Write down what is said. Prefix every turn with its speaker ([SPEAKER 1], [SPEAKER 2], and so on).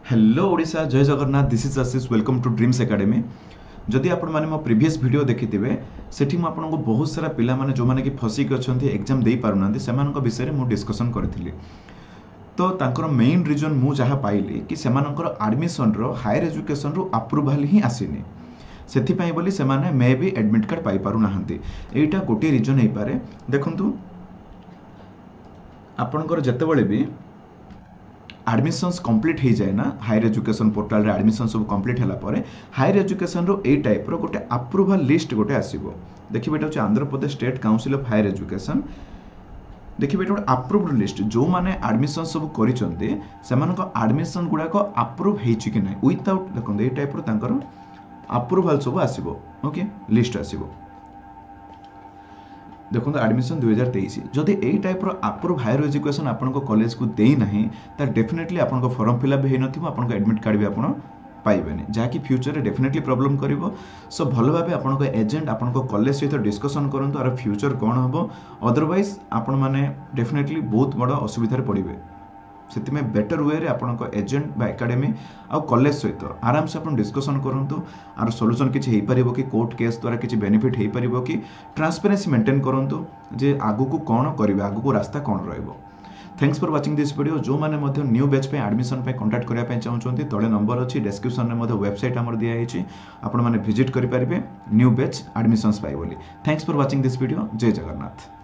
[SPEAKER 1] Hello Odisha जय Jagannath this is Ashish welcome to Dreams Academy जदि आपण माने मो प्रीवियस वीडियो देखिथिबे सेठी मु आपनको बहुत सारा पिला माने जो माने कि फसिक अछंती एग्जाम देई पारुनांती सेमानक विषय रे मु डिस्कशन करथिली तो तांकर मेन रीजन मु जहा पाइली कि सेमानकर एडमिशन रो हायर एजुकेशन रो अप्रूवल ही आसीनी सेथि पई बोली सेमाने मे बी एडमिट कार्ड पाई पारु नाहंती एटा गोटे रीजन हे पारे देखंतु आपनकर जतेबेले भी एडमिशन्स कंप्लीट हो जाए ना हायर एजुकेशन पोर्टाल रे एडमिशन सब कंप्लीट होला परे हायर एजुकेशन रो ए टाइप रो गोटे अप्रूवल लिस्ट गोटे आसीबो देखिबे एटा Andhra Pradesh state council of higher education देखिबे एटा अप्रूव्ड लिस्ट जो माने एडमिशन सब करिसंते सेमानको एडमिशन गुडा को अप्रूव हेछि कि नै विदाउट देखो ए टाइप रो तांकर अप्रूवल सब आसीबो ओके लिस्ट आसीबो देखो एडमिशन 2023 जदि ए टाइप रो अप्रूव हायर एजुकेशन आपन कॉलेज को देई नाही त डेफिनेटली आपन फॉर्म फिलअप हे नथिबो आपन एडमिट कार्ड भी आपन पाइबेनी जहाँकि फ्यूचर रे डेफिनेटली प्रॉब्लम करिवो सो भल भाबे आपन एजेंट आपन कॉलेज सहित डिस्कशन करंतु आर फ्यूचर कोन हबो अदरवाइज आपन माने डेफिनेटली बहुत बड़ असुविधा रे पड़िबे से बेटर वे रे आपन एजेंट बा एकेडमी आ कॉलेज सहित आराम से अपन डिस्कशन करंतु आर सॉल्यूशन किछि हेई परिबो कि कोर्ट केस द्वारा किछि बेनिफिट हेई परिबो कि ट्रांसपेरेंसी मेंटेन करंतु जे आगु को कोन करिवे आगु को रास्ता कोन रहइबो thanks for watching this video जो माने मध्ये न्यू बैच पे एडमिशन पे कांटेक्ट करिया पे चाहउछंती तळे नंबर अछि डिस्क्रिप्शन रे मध्ये वेबसाइट हमर दिया हेछि आपण माने विजिट करि परिबे न्यू बैच एडमिशंस पाइ बोली thanks for watching this video जय जगन्नाथ।